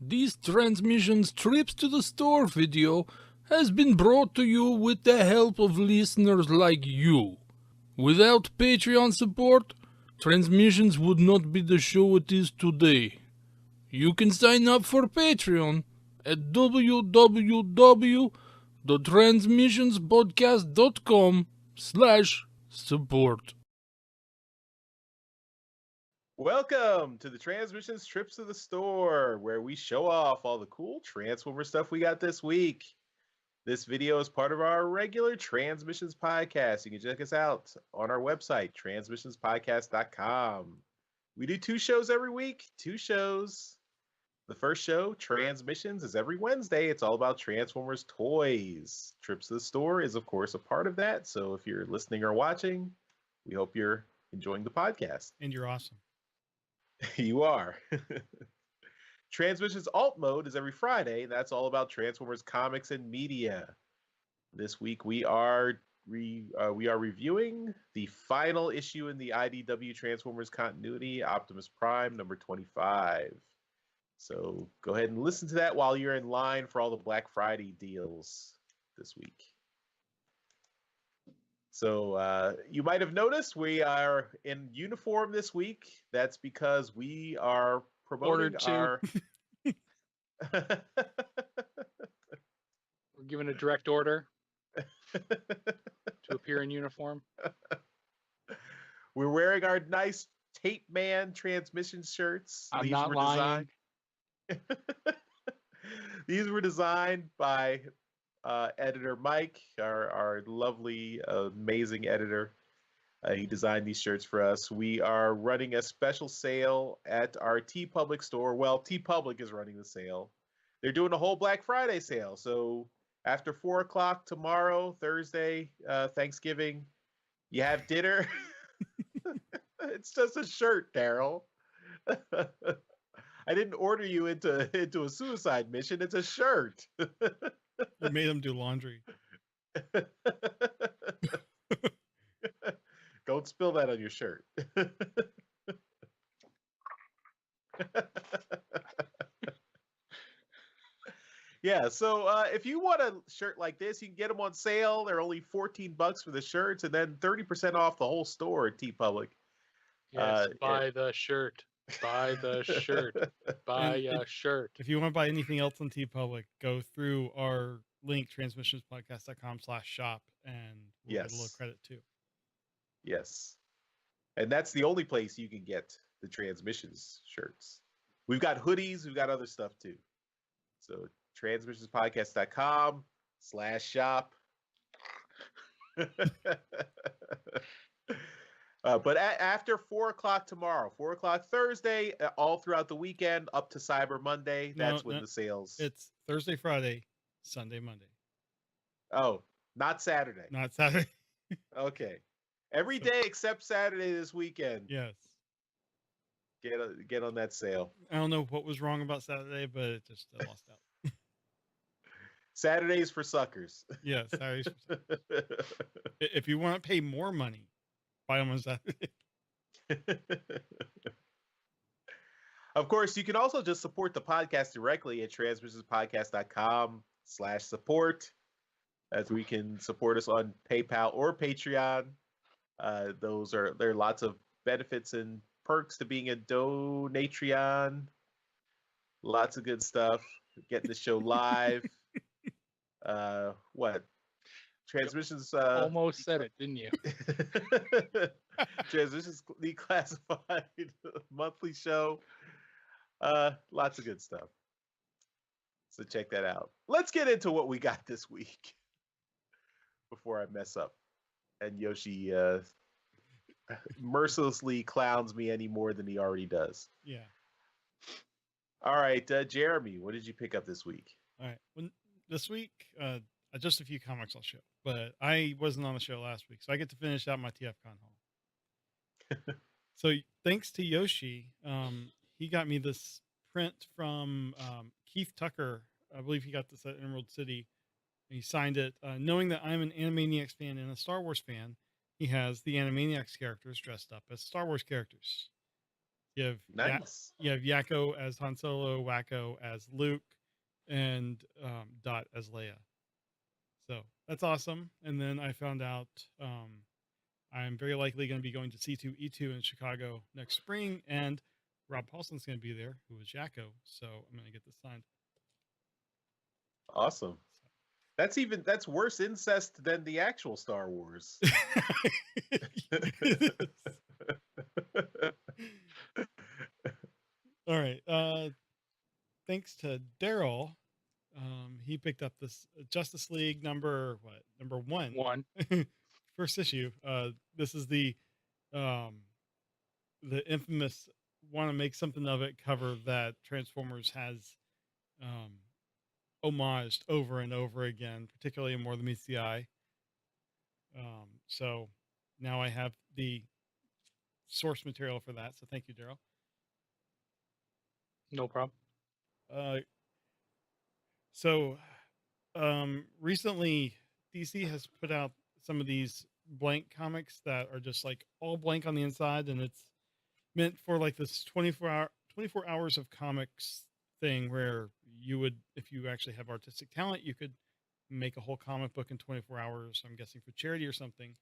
This Transmissions Trips to the Store video has been brought to you with the help of listeners like you. Without Patreon support, Transmissions would not be the show it is today. You can sign up for Patreon at www.transmissionspodcast.com/support. Welcome to the Transmissions Trips to the Store, where we show off all the cool Transformer stuff we got this week. This video is part of our regular Transmissions podcast. You can check us out on our website, transmissionspodcast.com. We do 2 shows every week, 2 shows. The first show, Transmissions, is every Wednesday. It's all about Transformers toys. Trips to the Store is, of course, a part of that. So if you're listening or watching, we hope you're enjoying the podcast. And you're awesome. You are. Transmissions Alt Mode is every Friday. That's all about Transformers comics and media. This week we are reviewing the final issue in the IDW Transformers continuity, Optimus Prime number 25. So go ahead and listen to that while you're in line for all the Black Friday deals this week. So you might have noticed we are in uniform this week. That's because we are promoting our... We're given a direct order to appear in uniform. We're wearing our nice Tape Man transmission shirts. I'm not lying. These were designed by editor Mike, our lovely, amazing editor. He designed these shirts for us. We are running a special sale at our TeePublic store. Well, TeePublic is running the sale. They're doing a whole Black Friday sale. So after 4 o'clock tomorrow, Thursday, Thanksgiving, you have dinner. It's just a shirt, Darryl. I didn't order you into a suicide mission. It's a shirt. You made them do laundry. Don't spill that on your shirt. Yeah, so if you want a shirt like this, you can get them on sale. They're only $14 for the shirts, and then 30% off the whole store at TeePublic. Yes, buy the shirt. Buy the shirt. Buy a shirt. If you want to buy anything else on TeePublic, go through our link, transmissionspodcast.com/shop, and we'll get a little credit too. Yes. And that's the only place you can get the Transmissions shirts. We've got hoodies. We've got other stuff too. So transmissionspodcast.com/shop. But after 4 o'clock tomorrow, 4 o'clock Thursday, all throughout the weekend up to Cyber Monday, that's when the sales. It's Thursday, Friday, Sunday, Monday. Oh, not Saturday. Not Saturday. Okay. Every day except Saturday this weekend. Yes. Get on that sale. I don't know what was wrong about Saturday, but it just lost out. Saturdays for suckers. Yeah, Saturdays for suckers. If you want to pay more money, buy them on Saturday. Of course, you can also just support the podcast directly at transmissionspodcast.com/support, as we can support us on PayPal or Patreon. There are lots of benefits and perks to being a Donatreon. Lots of good stuff. Getting the show live. What? Transmissions. Almost said it, didn't you? Transmissions Declassified monthly show. Lots of good stuff. So check that out. Let's get into what we got this week before I mess up and Yoshi mercilessly clowns me any more than he already does. Yeah. All right, Jeremy, what did you pick up this week? All right. Well, this week, just a few comics I'll show, but I wasn't on the show last week, so I get to finish out my TFCon haul. So thanks to Yoshi, he got me this print from Keith Tucker. I believe he got this at Emerald City. He signed it. Knowing that I'm an Animaniacs fan and a Star Wars fan, he has the Animaniacs characters dressed up as Star Wars characters. You have Nice. you have Yakko as Han Solo, Wacko as Luke, and Dot as Leia. So that's awesome. And then I found out I'm very likely going to be going to C2E2 in Chicago next spring, and Rob Paulson's going to be there, who is Yakko. So I'm going to get this signed. Awesome. That's worse incest than the actual Star Wars. All right. Thanks to Darryl, he picked up this Justice League number one. First issue. This is the infamous "want to make something of it" cover that Transformers has homaged over and over again, particularly in More Than Meets the Eye. So now I have the source material for that. So thank you, Darryl. No problem. Recently DC has put out some of these blank comics that are just like all blank on the inside, and it's meant for like this 24 hours of comics thing where you would, if you actually have artistic talent, you could make a whole comic book in 24 hours. I'm guessing for charity or something.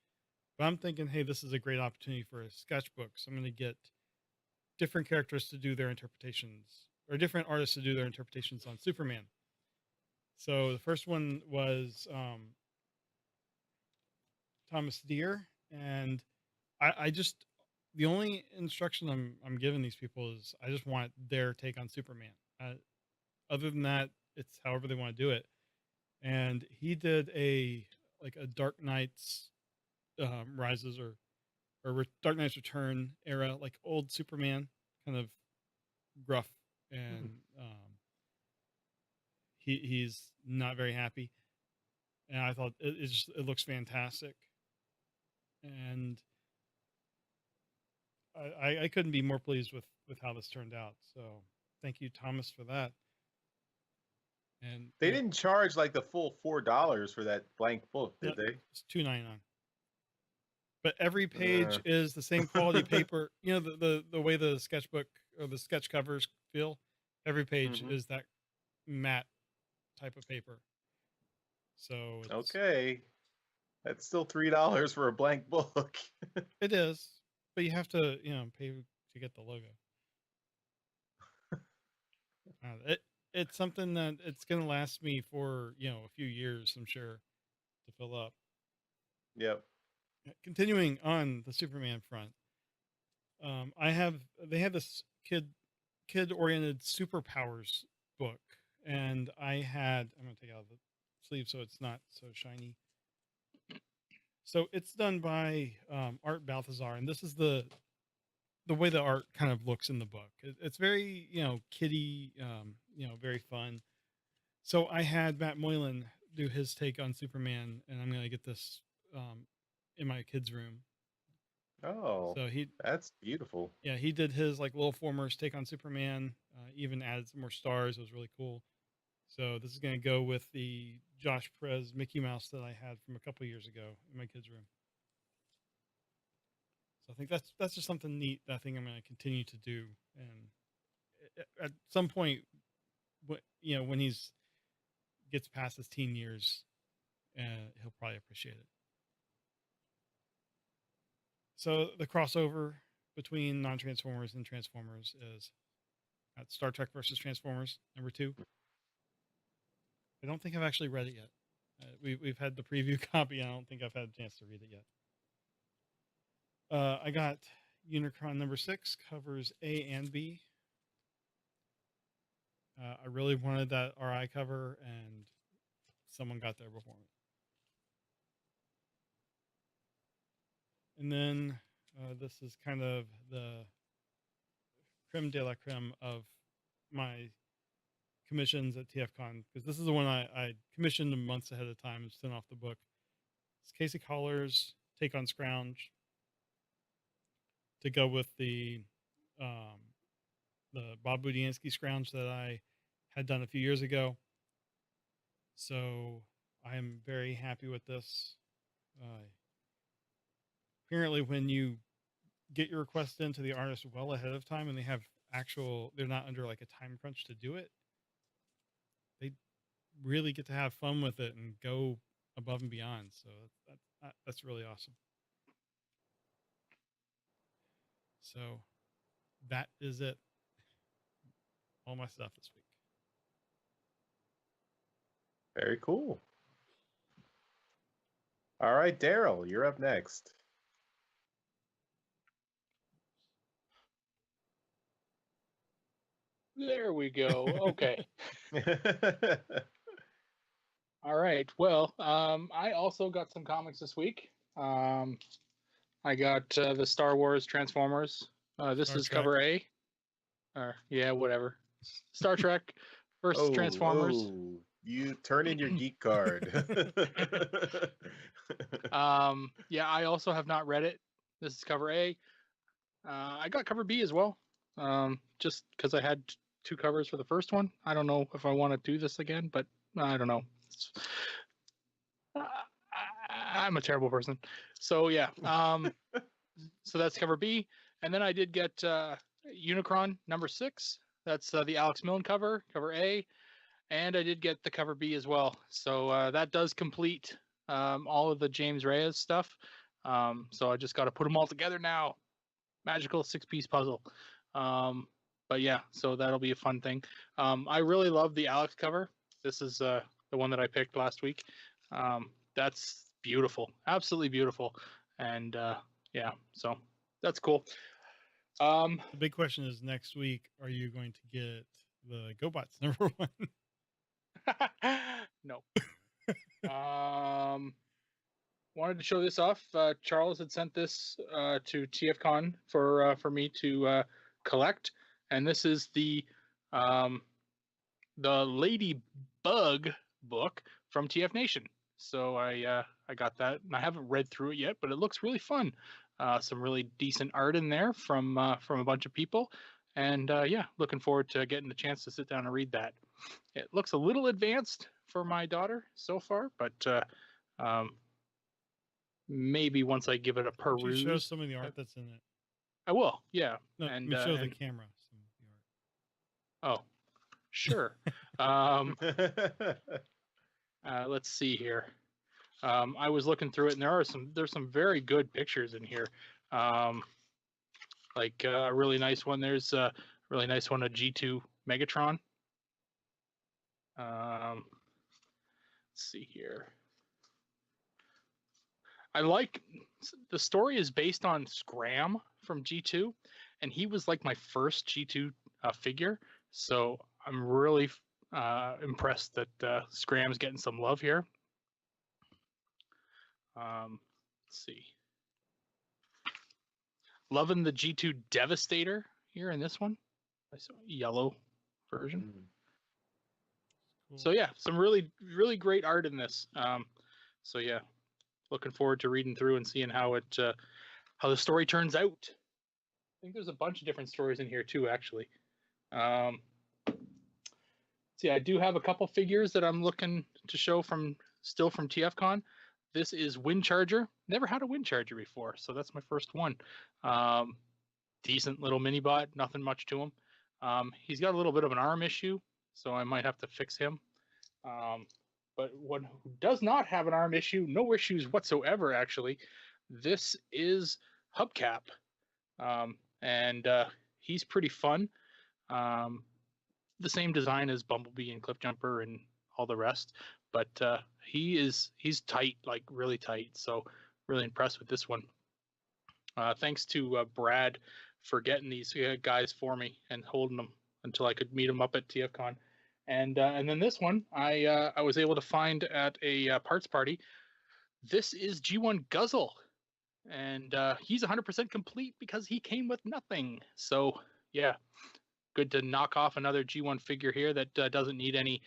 But I'm thinking, hey, this is a great opportunity for a sketchbook. So I'm going to get different characters to do their interpretations, or different artists to do their interpretations on Superman. So the first one was Thomas Deere, and I just, the only instruction I'm giving these people is I just want their take on Superman. Other than that, it's however they want to do it. And he did a Dark Knight's Rises or Dark Knight's Return era, like old Superman, kind of gruff, and he's not very happy. And I thought it looks fantastic, and I couldn't be more pleased with how this turned out. So thank you, Thomas, for that. And they didn't charge like the full $4 for that blank book, did they? It's $2.99. But every page is the same quality paper. You know, the way the sketchbook or the sketch covers feel. Every page is that matte type of paper. So okay, that's still $3 for a blank book. It is, but you have to pay to get the logo. It's something that it's going to last me for a few years, I'm sure, to fill up. Yep. Continuing on the Superman front, they have this kid oriented superpowers book, and I'm going to take out the sleeve so it's not so shiny. So it's done by Art Balthazar, and this is the way the art kind of looks in the book. It's very kiddie, very fun. So I had Matt Moylan do his take on Superman, and I'm going to get this in my kid's room. Oh, so that's beautiful. Yeah, he did his like Lil Formers take on Superman, even added some more stars. It was really cool. So this is going to go with the Josh Perez Mickey Mouse that I had from a couple years ago in my kid's room. So I think that's just something neat that I think I'm going to continue to do. And at some point, when he's gets past his teen years, he'll probably appreciate it. So the crossover between non-Transformers and Transformers is at Star Trek versus Transformers #2. I don't think I've actually read it yet. We've had the preview copy. I don't think I've had a chance to read it yet. I got Unicron #6, covers A and B. I really wanted that RI cover, and someone got there before me. And then this is kind of the creme de la creme of my commissions at TFCon, because this is the one I commissioned months ahead of time and sent off the book. It's Casey Collar's take on Scrounge to go with the Bob Budiansky Scrounge that I had done a few years ago. So I am very happy with this. Apparently when you get your request into the artist well ahead of time, and they have they're not under like a time crunch to do it, they really get to have fun with it and go above and beyond. So that's really awesome. So that is it. All my stuff this week. Very cool. All right, Darryl, you're up next. There we go. Okay. All right. Well, I also got some comics this week. I got the Star Wars Transformers. This is cover A. Yeah, whatever. Star Trek versus Transformers. Oh, you turn in your geek card. Yeah, I also have not read it. This is cover A. I got cover B as well. Just because I had 2 covers for the first one. I don't know if I want to do this again, but I don't know. I'm a terrible person. So yeah. So that's cover B. And then I did get Unicron number 6. That's the Alex Milne cover A. And I did get the cover B as well. So that does complete all of the James Reyes stuff. So I just got to put them all together now. Magical 6-piece puzzle. But yeah, so that'll be a fun thing. I really love the Alex cover. This is the one that I picked last week. That's beautiful, absolutely beautiful. And yeah, so that's cool. The big question is, next week, are you going to get the GoBots number 1? No. Wanted to show this off. Charles had sent this to TFCon for me to collect, and this is the Ladybug book from TF Nation. So I got that, and I haven't read through it yet, but it looks really fun. Some really decent art in there from a bunch of people, and yeah, looking forward to getting the chance to sit down and read that. It looks a little advanced for my daughter so far, but maybe once I give it a peruse. Could you show some of the art that's in it? I will, yeah. No, and show the camera some of the art. Oh, sure. Let's see here. I was looking through it, and there's some very good pictures in here. Like a really nice one. There's a really nice one of G2 Megatron. Let's see here. I like the story is based on Scram from G2, and he was like my first G2 figure. So I'm really impressed that Scram's getting some love here. Let's see. Loving the G2 Devastator here in this one. Nice yellow version. Cool. So yeah, some really, really great art in this. So yeah, looking forward to reading through and seeing how the story turns out. I think there's a bunch of different stories in here too, actually. See, I do have a couple figures that I'm looking to show from TFCon. This is Wind Charger. Never had a Wind Charger before, so that's my first one. Decent little mini bot, nothing much to him. He's got a little bit of an arm issue, so I might have to fix him. But one who does not have an arm issue, no issues whatsoever, actually, this is Hubcap. And he's pretty fun. The same design as Bumblebee and Cliffjumper and all the rest, but he's tight, like really tight. So really impressed with this one. Thanks to Brad for getting these guys for me and holding them until I could meet them up at TFCon. And then this one I was able to find at a parts party. This is G1 Guzzle, and he's 100% complete because he came with nothing. So yeah, good to knock off another G1 figure here that doesn't need any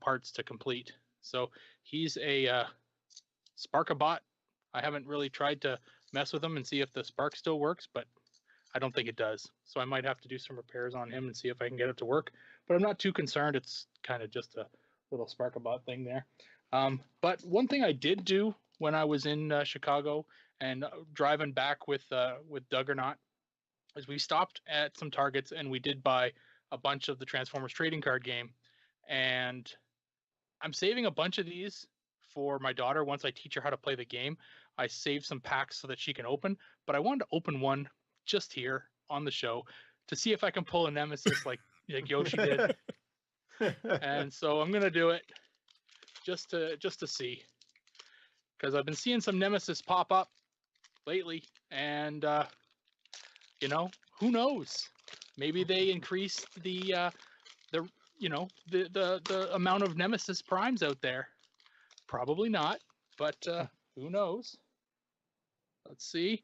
parts to complete. So he's a Sparkabot. I haven't really tried to mess with him and see if the spark still works, but I don't think it does. So I might have to do some repairs on him and see if I can get it to work. But I'm not too concerned. It's kind of just a little Sparkabot thing there. But one thing I did do when I was in Chicago and driving back with Doug or not, is we stopped at some Targets and we did buy a bunch of the Transformers trading card game, and I'm saving a bunch of these for my daughter once I teach her how to play the game. I saved some packs so that she can open, but I wanted to open one just here on the show to see if I can pull a Nemesis like Yoshi did. And so I'm gonna do it just to see, because I've been seeing some Nemesis pop up lately, and you know, who knows? Maybe they increased the amount of Nemesis primes out there. Probably not, but who knows? Let's see.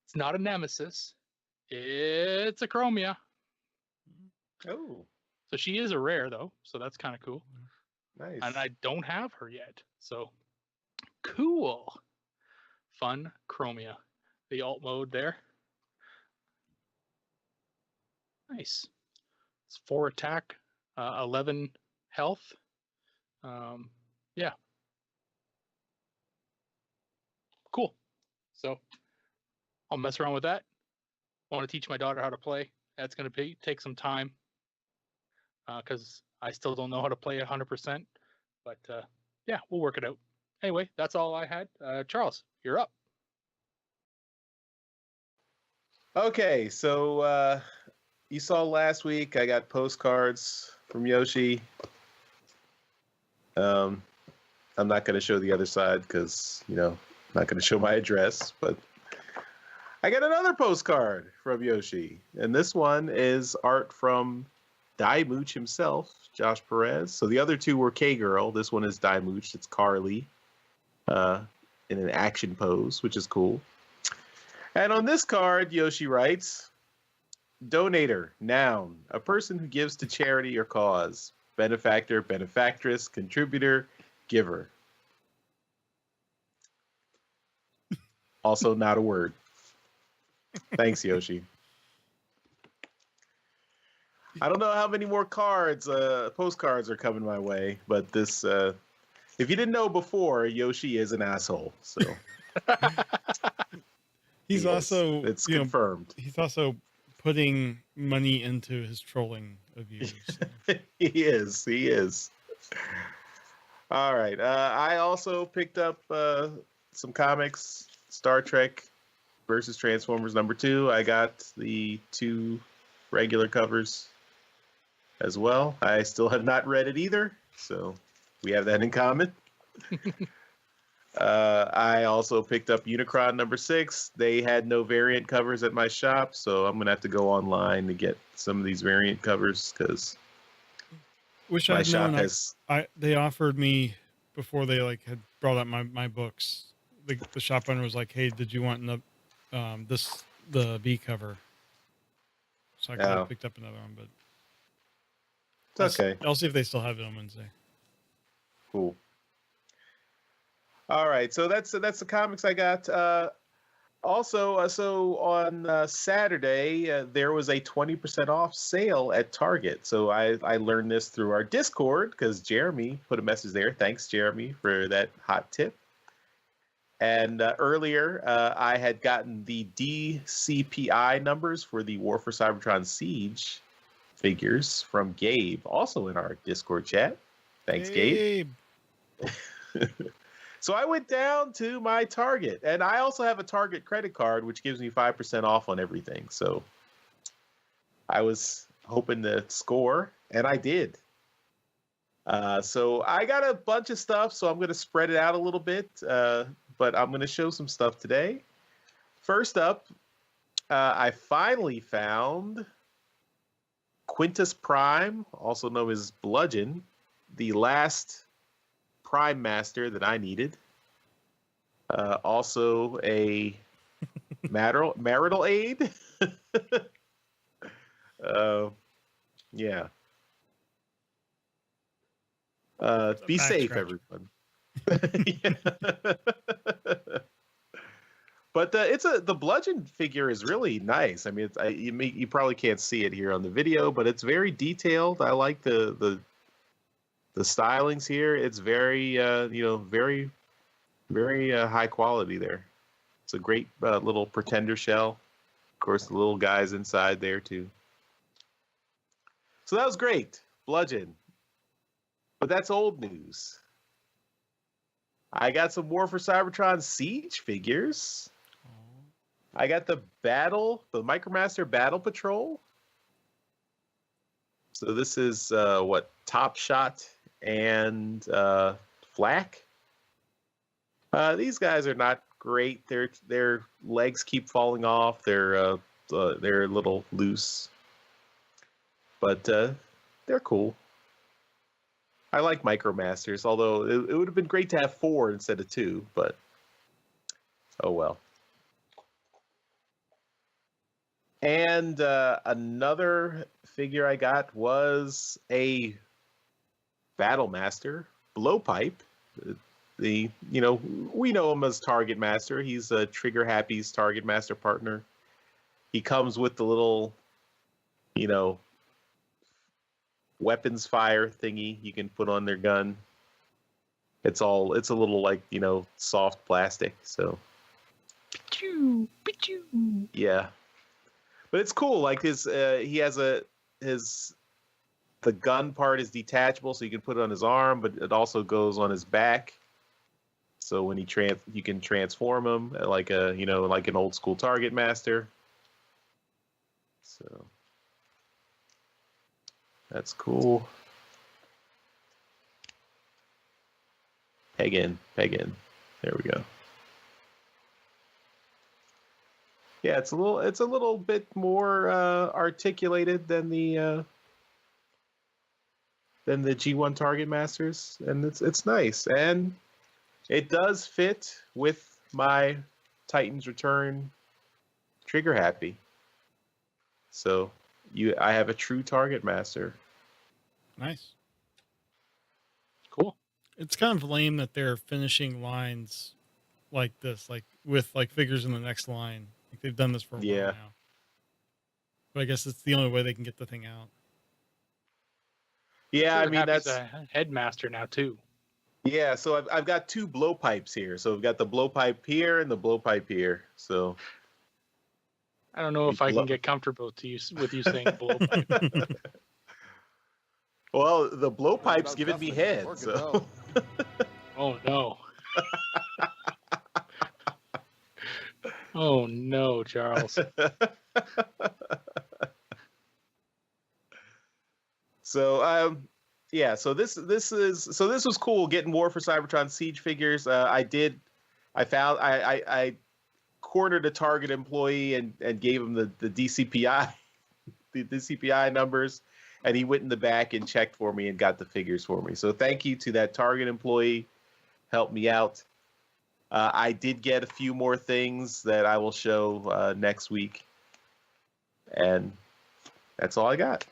It's not a Nemesis. It's a Chromia. Oh, So she is a rare though, so that's kind of cool. nice. And I don't have her yet, so cool. Fun Chromia. The alt mode there. Nice. It's 4 attack, 11 health. Yeah. Cool. So I'll mess around with that. I want to teach my daughter how to play. That's going to take some time because I still don't know how to play 100%. But yeah, we'll work it out. Anyway, that's all I had. Charles, you're up. Okay, so you saw last week I got postcards from Yoshi. I'm not going to show the other side because, you know, I'm not going to show my address, but I got another postcard from Yoshi. And this one is art from Mooch himself, Josh Perez. So the other two were K-Girl. This one is Mooch. It's Carly in an action pose, which is cool. And on this card, Yoshi writes, donator, noun, a person who gives to charity or cause. Benefactor, benefactress, contributor, giver. Also not a word. Thanks, Yoshi. I don't know how many more cards, postcards are coming my way, but this, if you didn't know before, Yoshi is an asshole, so. He's also, it's confirmed. He's also putting money into his trolling of you. So. He is. All right. I also picked up some comics, Star Trek versus Transformers #2. I got the 2 regular covers as well. I still have not read it either, so we have that in common. I also picked up Unicron #6. They had no variant covers at my shop, so I'm gonna have to go online to get some of these variant covers because my shop has. They offered me before they had brought up my books. The shop owner was like, "Hey, did you want the B cover?" So I could have picked up another one, but it's okay. I'll see if they still have it on Wednesday. Cool. All right, so that's the comics I got. Also, so on Saturday, there was a 20% off sale at Target. So I learned this through our Discord because Jeremy put a message there. Thanks, Jeremy, for that hot tip. And earlier, I had gotten the DCPI numbers for the War for Cybertron Siege figures from Gabe, also in our Discord chat. Thanks, Gabe. So I went down to my Target, and I also have a Target credit card, which gives me 5% off on everything. So I was hoping to score, and I did. So I got a bunch of stuff, so I'm going to spread it out a little bit, but I'm going to show some stuff today. First up, I finally found Quintus Prime, also known as Bludgeon, the last Prime Master that I needed. Also a marital aid. Yeah. Be safe, everyone. But the Bludgeon figure is really nice. I mean, you probably can't see it here on the video, but it's very detailed. I like the stylings here. It's very very Very high quality there. It's a great little pretender shell. Of course, the little guy's inside there too. So that was great. Bludgeon. But that's old news. I got some War for Cybertron Siege figures. I got the Micromaster Battle Patrol. So this is Top Shot and Flak. These guys are not great. Their legs keep falling off. They're a little loose, but they're cool. I like Micromasters, although it would have been great to have 4 instead of 2, but oh well. And another figure I got was a Battlemaster Blowpipe. We know him as Target Master. He's Trigger Happy's Target Master partner. He comes with the little, weapons fire thingy you can put on their gun. It's a little like, soft plastic. So, yeah, but it's cool. Like he has the gun part is detachable, so you can put it on his arm, but it also goes on his back. So when you can transform him like like an old school Target Master. So that's cool. Peg in. There we go. Yeah, it's a little bit more articulated than the G1 Target Masters, and it's nice, and it does fit with my Titans Return Trigger Happy. So I have a true Target Master. Nice. Cool. It's kind of lame that they're finishing lines like this, like with like figures in the next line. Like they've done this for a while now. But I guess it's the only way they can get the thing out. Yeah, Trigger Happy's that's a headmaster now too. Yeah, so I've got 2 blowpipes here. So I've got the blowpipe here and the blowpipe here. So I don't know if I can get comfortable with you saying blowpipe. Well, the blowpipe's giving me head. So. Oh no. Oh no, Charles. So yeah, so this was cool getting War for Cybertron Siege figures. I cornered a Target employee and gave him the DCPI the DCPI numbers, and he went in the back and checked for me and got the figures for me. So thank you to that Target employee, helped me out. I did get a few more things that I will show next week, and that's all I got.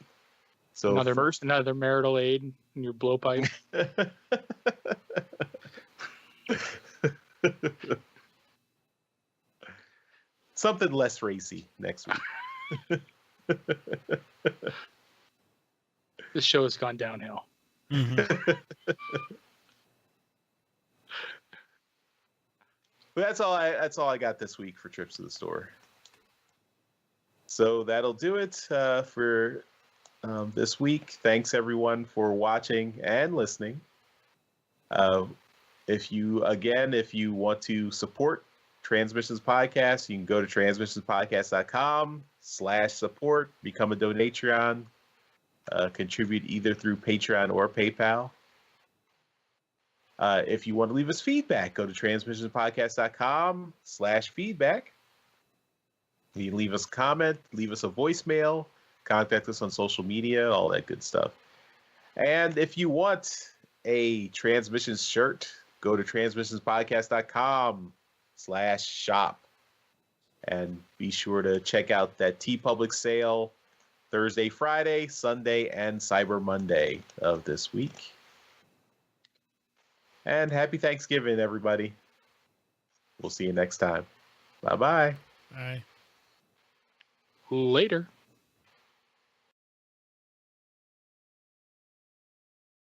So another marital aid in your blowpipe. Something less racy next week. This show has gone downhill. Mm-hmm. But that's all I got this week for Trips to the Store. So that'll do it for this week. Thanks everyone for watching and listening. If you want to support Transmissions Podcast, you can go to transmissionspodcast.com/support, become a Donatreon, contribute either through Patreon or PayPal. If you want to leave us feedback, go to transmissionspodcast.com/feedback. You can leave us a comment, leave us a voicemail, contact us on social media, all that good stuff. And if you want a Transmissions shirt, go to transmissionspodcast.com/shop. And be sure to check out that TeePublic sale Thursday, Friday, Sunday, and Cyber Monday of this week. And happy Thanksgiving, everybody. We'll see you next time. Bye-bye. Bye. Later.